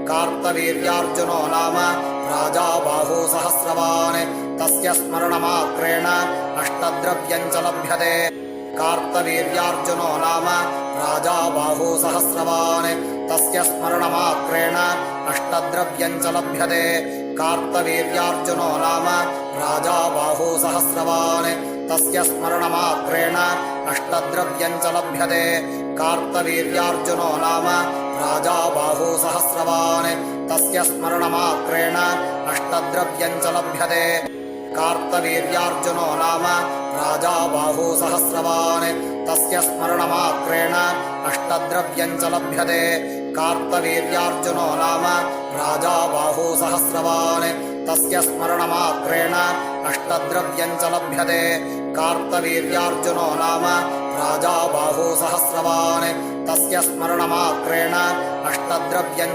कार्तवीर्यार्जुनो नाम राजा बाहू सहस्रवान् तस्य स्मरणमात्रेण अष्टद्रव्यं च लभ्यते कार्तवीर्यार्जुनो नाम राजा बाहू सहस्रवान् तस्य स्मरणमात्रेण अष्टद्रव्यं च लभ्यते कार्तवीर्यार्जुनो नाम राजा बाहू सहस्रवान् तस्य स्मरणमात्रेण अष्टद्रव्यं च लभ्यते कार्तवीर्यार्जुनो नाम राजा बाहू सहस्रवान् तस्य स्मरणमात्रेण अष्टद्रव्यं च लभ्यते कार्तवीर्यार्जुनो नाम राजा बाहू सहस्रवान् तस्य स्मरणमात्रेण अष्टद्रव्यं च लभ्यते कार्तवीर्यार्जुनो नाम राजा बाहू सहस्रवान् तस्य स्मरणमात्रेण अष्टद्रव्यं च लभ्यते कार्तवीर्यार्जुनो नाम राजा बाहू सहस्रवान् तस्य स्मरणमात्रेण अष्टद्रव्यं